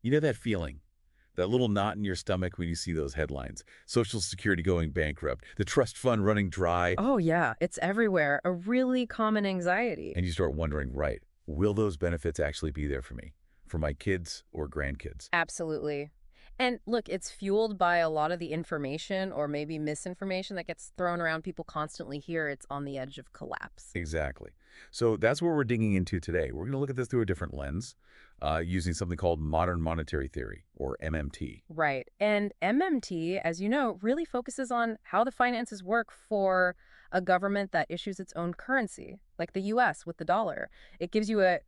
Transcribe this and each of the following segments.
You know that feeling? That little knot in your stomach when you see those headlines. Social Security going bankrupt, the trust fund running dry, Oh, yeah, it's everywhere. A really common anxiety. and you start wondering, right, will those benefits actually be there for me, for my kids or grandkids? Absolutely. And look, it's fueled by a lot of the information or maybe misinformation that gets thrown around. People constantly hear it's on the edge of collapse. Exactly. So that's what we're digging into today. We're going to look at this through a different lens, using something called modern monetary theory, or MMT. Right. And MMT, as you know, really focuses on how the finances work for a government that issues its own currency, like the US with the dollar. It gives you a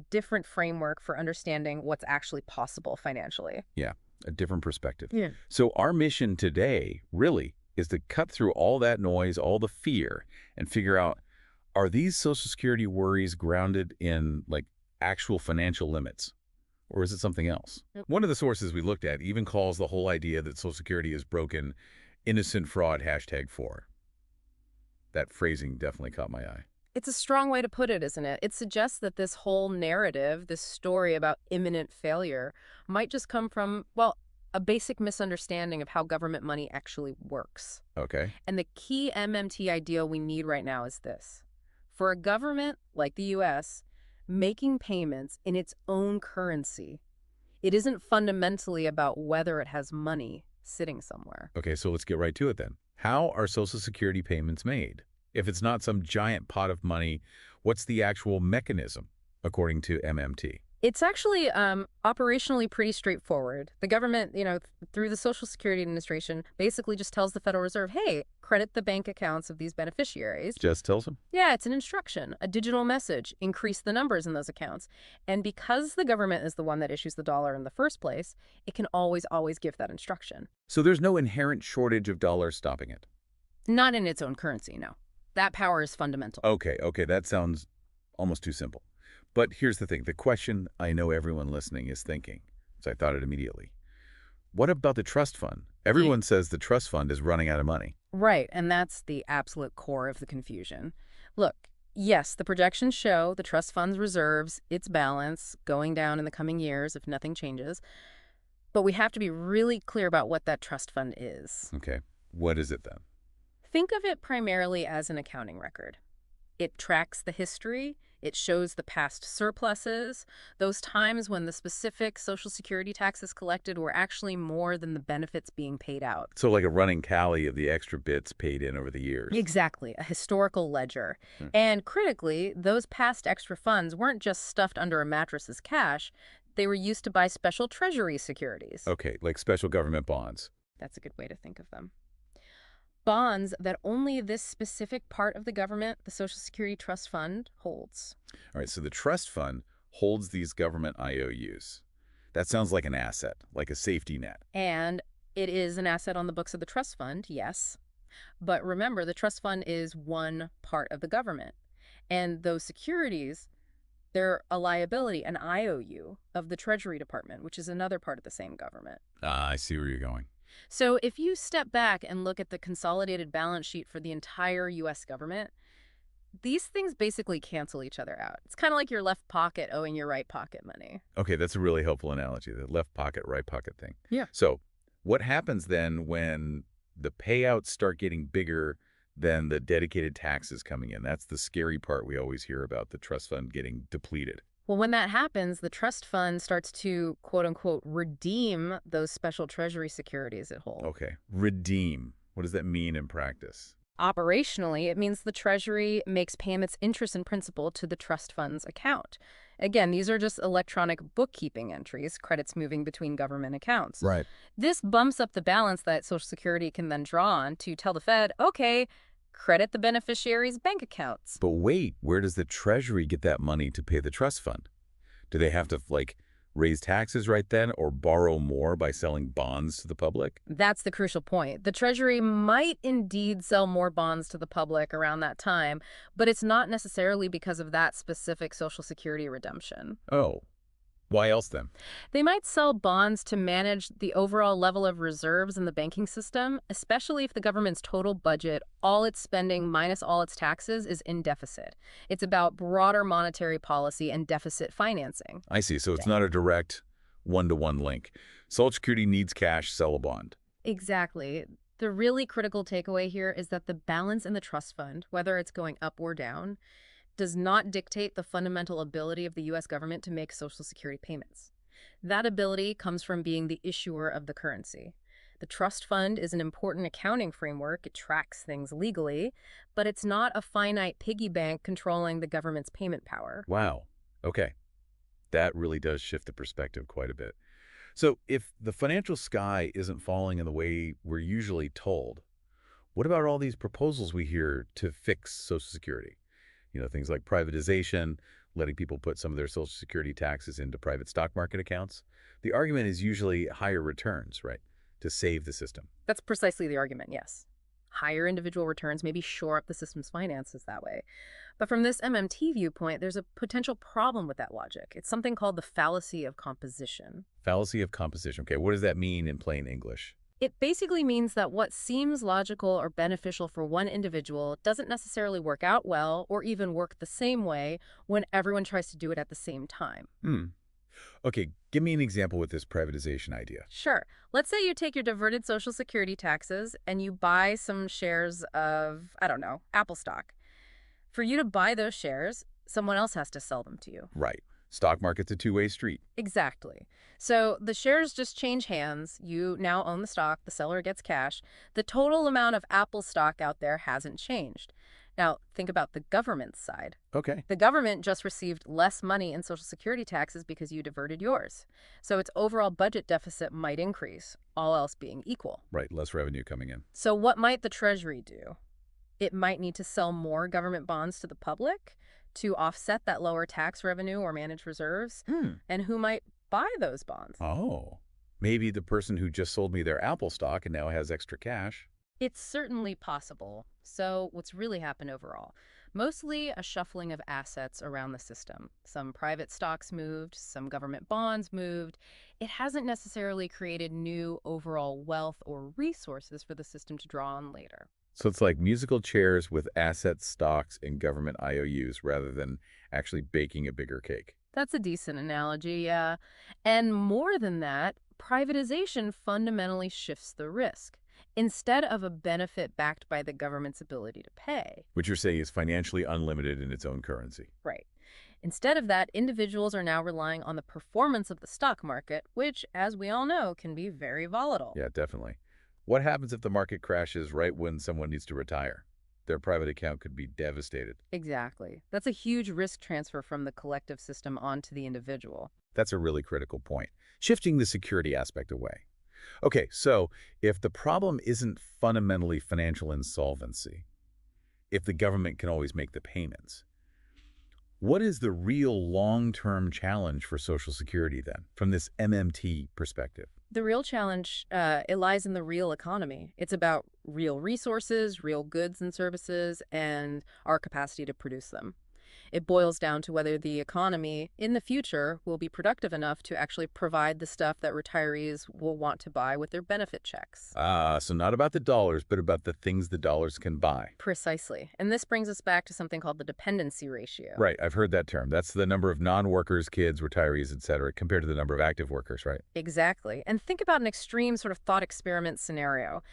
different framework for understanding what's actually possible financially. Yeah, a different perspective. Yeah. So our mission today, really, is to cut through all that noise, all the fear, and figure out, are these Social Security worries grounded in, like, actual financial limits? Or is it something else? Yep. One of the sources we looked at even calls the whole idea that Social Security is broken innocent fraud #4. That phrasing definitely caught my eye. It's a strong way to put it, isn't it? It suggests that this whole narrative, this story about imminent failure, might just come from, a basic misunderstanding of how government money actually works. Okay. And the key MMT idea we need right now is this. For a government like the US, making payments in its own currency, it isn't fundamentally about whether it has money sitting somewhere. Okay, so let's get right to it then. How are Social Security payments made? If it's not some giant pot of money, what's the actual mechanism, according to MMT? It's actually operationally pretty straightforward. The government, through the Social Security Administration, basically just tells the Federal Reserve, hey, credit the bank accounts of these beneficiaries. Just tells them? Yeah, it's an instruction, a digital message, increase the numbers in those accounts. And because the government is the one that issues the dollar in the first place, it can always give that instruction. So there's no inherent shortage of dollars stopping it? Not in its own currency, no. That power is fundamental. Okay, that sounds almost too simple. But here's the thing. The question I know everyone listening is thinking, so I thought it immediately. What about the trust fund? Everyone says the trust fund is running out of money. Right, and that's the absolute core of the confusion. Look, yes, the projections show the trust fund's reserves, its balance, going down in the coming years if nothing changes. But we have to be really clear about what that trust fund is. Okay, what is it then? Think of it primarily as an accounting record. It tracks the history, it shows the past surpluses, those times when the specific Social Security taxes collected were actually more than the benefits being paid out. So like a running tally of the extra bits paid in over the years. Exactly, a historical ledger. Hmm. And critically, those past extra funds weren't just stuffed under a mattress as cash, they were used to buy special treasury securities. Okay, like special government bonds. That's a good way to think of them. Bonds that only this specific part of the government, the Social Security Trust Fund, holds. All right, so the trust fund holds these government IOUs. That sounds like an asset, like a safety net. And it is an asset on the books of the trust fund, yes. But remember, the trust fund is one part of the government. And those securities, they're a liability, an IOU of the Treasury Department, which is another part of the same government. I see where you're going. So if you step back and look at the consolidated balance sheet for the entire U.S. government, these things basically cancel each other out. It's kind of like your left pocket owing your right pocket money. Okay, that's a really helpful analogy, the left pocket, right pocket thing. Yeah. So what happens then when the payouts start getting bigger than the dedicated taxes coming in? That's the scary part we always hear about, the trust fund getting depleted. Well, when that happens, the trust fund starts to, quote unquote, redeem those special treasury securities it holds. Okay, redeem. What does that mean in practice? Operationally, it means the Treasury makes payments interest and principal to the trust fund's account. Again, these are just electronic bookkeeping entries, credits moving between government accounts. Right. This bumps up the balance that Social Security can then draw on to tell the Fed, okay, credit the beneficiary's bank accounts. But wait, where does the Treasury get that money to pay the trust fund? Do they have to, like, raise taxes right then or borrow more by selling bonds to the public? That's the crucial point. The Treasury might indeed sell more bonds to the public around that time, but it's not necessarily because of that specific Social Security redemption. Oh, why else then? They might sell bonds to manage the overall level of reserves in the banking system, especially if the government's total budget, all its spending minus all its taxes, is in deficit. It's about broader monetary policy and deficit financing. I see. So it's not a direct one-to-one link. Social Security needs cash, sell a bond. Exactly. The really critical takeaway here is that the balance in the trust fund, whether it's going up or down, does not dictate the fundamental ability of the U.S. government to make Social Security payments. That ability comes from being the issuer of the currency. The trust fund is an important accounting framework. It tracks things legally, but it's not a finite piggy bank controlling the government's payment power. Wow. Okay. That really does shift the perspective quite a bit. So if the financial sky isn't falling in the way we're usually told, what about all these proposals we hear to fix Social Security? Things like privatization, letting people put some of their Social Security taxes into private stock market accounts. The argument is usually higher returns, right, to save the system. That's precisely the argument, yes. Higher individual returns maybe shore up the system's finances that way. But from this MMT viewpoint, there's a potential problem with that logic. It's something called the fallacy of composition. Fallacy of composition. Okay, what does that mean in plain English? It basically means that what seems logical or beneficial for one individual doesn't necessarily work out well or even work the same way when everyone tries to do it at the same time. Okay, give me an example with this privatization idea. Sure. Let's say you take your diverted Social Security taxes and you buy some shares of, I don't know, Apple stock. For you to buy those shares, someone else has to sell them to you. Right. Stock market's a two-way street. Exactly. So the shares just change hands. You now own the stock. The seller gets cash. The total amount of Apple stock out there hasn't changed. Now, think about the government's side. Okay. The government just received less money in Social Security taxes because you diverted yours. So its overall budget deficit might increase, all else being equal. Right, less revenue coming in. So what might the Treasury do? It might need to sell more government bonds to the public to offset that lower tax revenue or manage reserves. And who might buy those bonds? Oh, maybe the person who just sold me their Apple stock and now has extra cash. It's certainly possible. So what's really happened overall? Mostly a shuffling of assets around the system. Some private stocks moved, some government bonds moved. It hasn't necessarily created new overall wealth or resources for the system to draw on later. So it's like musical chairs with assets, stocks, and government IOUs rather than actually baking a bigger cake. That's a decent analogy, yeah. And more than that, privatization fundamentally shifts the risk. Instead of a benefit backed by the government's ability to pay. Which you're saying is financially unlimited in its own currency. Right. Instead of that, individuals are now relying on the performance of the stock market, which, as we all know, can be very volatile. Yeah, definitely. What happens if the market crashes right when someone needs to retire? Their private account could be devastated. Exactly. That's a huge risk transfer from the collective system onto the individual. That's a really critical point, shifting the security aspect away. Okay, so if the problem isn't fundamentally financial insolvency, if the government can always make the payments, what is the real long-term challenge for Social Security then, from this MMT perspective? The real challenge, it lies in the real economy. It's about real resources, real goods and services, and our capacity to produce them. It boils down to whether the economy in the future will be productive enough to actually provide the stuff that retirees will want to buy with their benefit checks. So not about the dollars, but about the things the dollars can buy. Precisely. And this brings us back to something called the dependency ratio. Right, I've heard that term. That's the number of non-workers, kids, retirees, etc., compared to the number of active workers, right? Exactly. And think about an extreme sort of thought experiment scenario.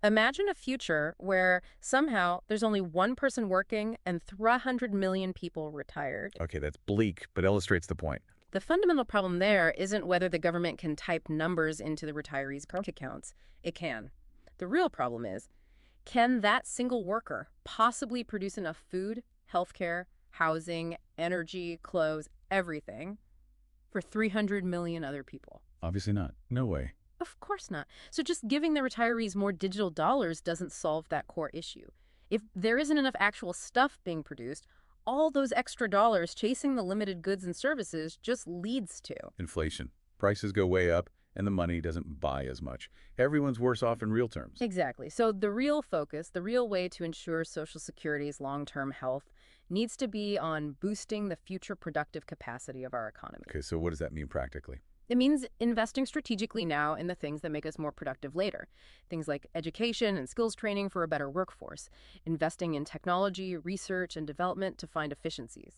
Imagine a future where somehow there's only one person working and 300 million people retired. Okay, that's bleak, but illustrates the point. The fundamental problem there isn't whether the government can type numbers into the retirees' bank accounts. It can. The real problem is, can that single worker possibly produce enough food, healthcare, housing, energy, clothes, everything for 300 million other people? Obviously not. No way. Of course not. So just giving the retirees more digital dollars doesn't solve that core issue. If there isn't enough actual stuff being produced, all those extra dollars chasing the limited goods and services just leads to inflation. Prices go way up, and the money doesn't buy as much. Everyone's worse off in real terms. Exactly. So the real focus, the real way to ensure Social Security's long-term health needs to be on boosting the future productive capacity of our economy. Okay, so what does that mean practically? It means investing strategically now in the things that make us more productive later. Things like education and skills training for a better workforce, investing in technology, research, and development to find efficiencies,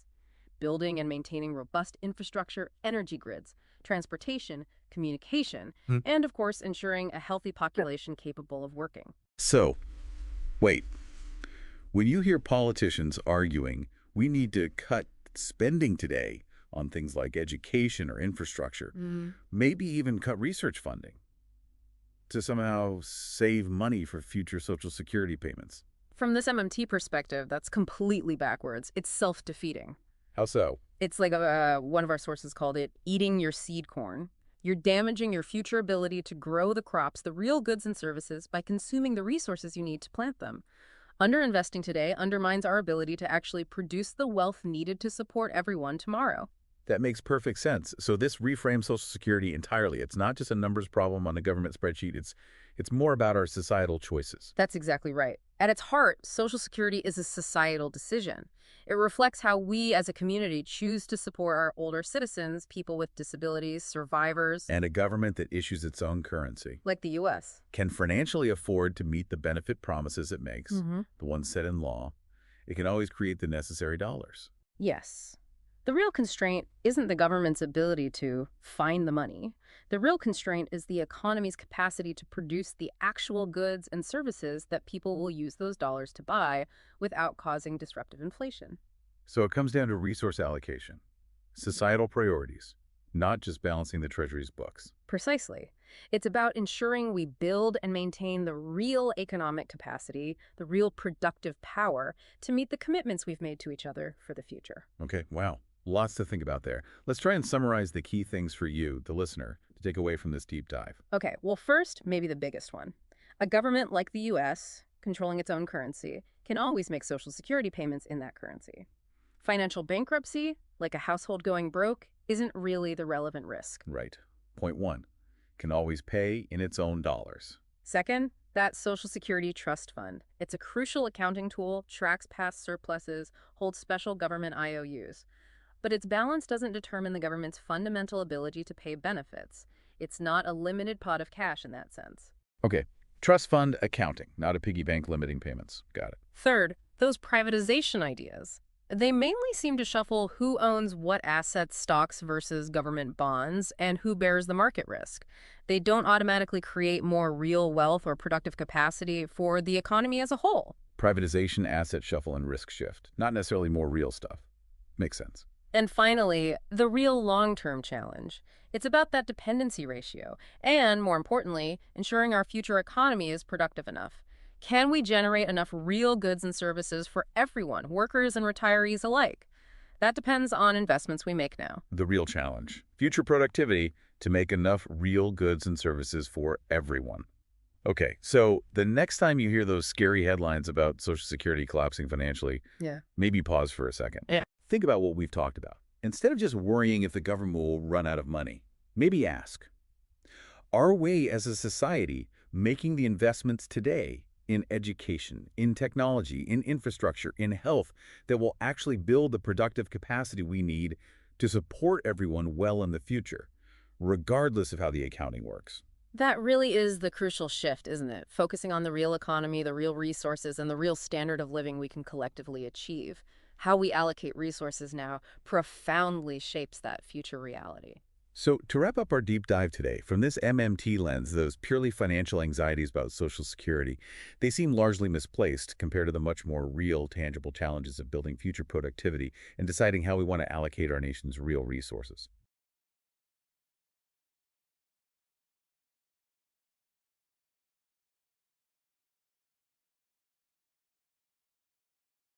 building and maintaining robust infrastructure, energy grids, transportation, communication, Hmm. and, of course, ensuring a healthy population capable of working. So, wait. When you hear politicians arguing we need to cut spending today on things like education or infrastructure, maybe even cut research funding to somehow save money for future Social Security payments. From this MMT perspective, that's completely backwards. It's self-defeating. How so? It's like one of our sources called it eating your seed corn. You're damaging your future ability to grow the crops, the real goods and services, by consuming the resources you need to plant them. Underinvesting today undermines our ability to actually produce the wealth needed to support everyone tomorrow. That makes perfect sense. So this reframes Social Security entirely. It's not just a numbers problem on a government spreadsheet. It's more about our societal choices. That's exactly right. At its heart, Social Security is a societal decision. It reflects how we as a community choose to support our older citizens, people with disabilities, survivors, And a government that issues its own currency like the U.S. can financially afford to meet the benefit promises it makes, the ones set in law. It can always create the necessary dollars. Yes. The real constraint isn't the government's ability to find the money. The real constraint is the economy's capacity to produce the actual goods and services that people will use those dollars to buy without causing disruptive inflation. So it comes down to resource allocation, societal priorities, not just balancing the Treasury's books. Precisely. It's about ensuring we build and maintain the real economic capacity, the real productive power to meet the commitments we've made to each other for the future. Okay, wow. Lots to think about there. Let's try and summarize the key things for you, the listener, to take away from this deep dive. Okay, well, first, maybe the biggest one. A government like the U.S., controlling its own currency, can always make Social Security payments in that currency. Financial bankruptcy, like a household going broke, isn't really the relevant risk. Right. Point one, can always pay in its own dollars. Second, that Social Security Trust Fund. It's a crucial accounting tool, tracks past surpluses, holds special government IOUs. But its balance doesn't determine the government's fundamental ability to pay benefits. It's not a limited pot of cash in that sense. Okay, trust fund accounting, not a piggy bank limiting payments. Got it. Third, those privatization ideas. They mainly seem to shuffle who owns what assets, stocks versus government bonds, and who bears the market risk. They don't automatically create more real wealth or productive capacity for the economy as a whole. Privatization, asset shuffle, and risk shift. Not necessarily more real stuff. Makes sense. And finally, the real long-term challenge. It's about that dependency ratio, and, more importantly, ensuring our future economy is productive enough. Can we generate enough real goods and services for everyone, workers and retirees alike? That depends on investments we make now. The real challenge. Future productivity to make enough real goods and services for everyone. Okay, so the next time you hear those scary headlines about Social Security collapsing financially, maybe pause for a second. Yeah. Think about what we've talked about. Instead of just worrying if the government will run out of money, maybe ask, are we as a society making the investments today in education, in technology, in infrastructure, in health that will actually build the productive capacity we need to support everyone well in the future, regardless of how the accounting works? That really is the crucial shift, isn't it? Focusing on the real economy, the real resources, and the real standard of living we can collectively achieve. How we allocate resources now profoundly shapes that future reality. So to wrap up our deep dive today, from this MMT lens, those purely financial anxieties about Social Security, they seem largely misplaced compared to the much more real, tangible challenges of building future productivity and deciding how we want to allocate our nation's real resources.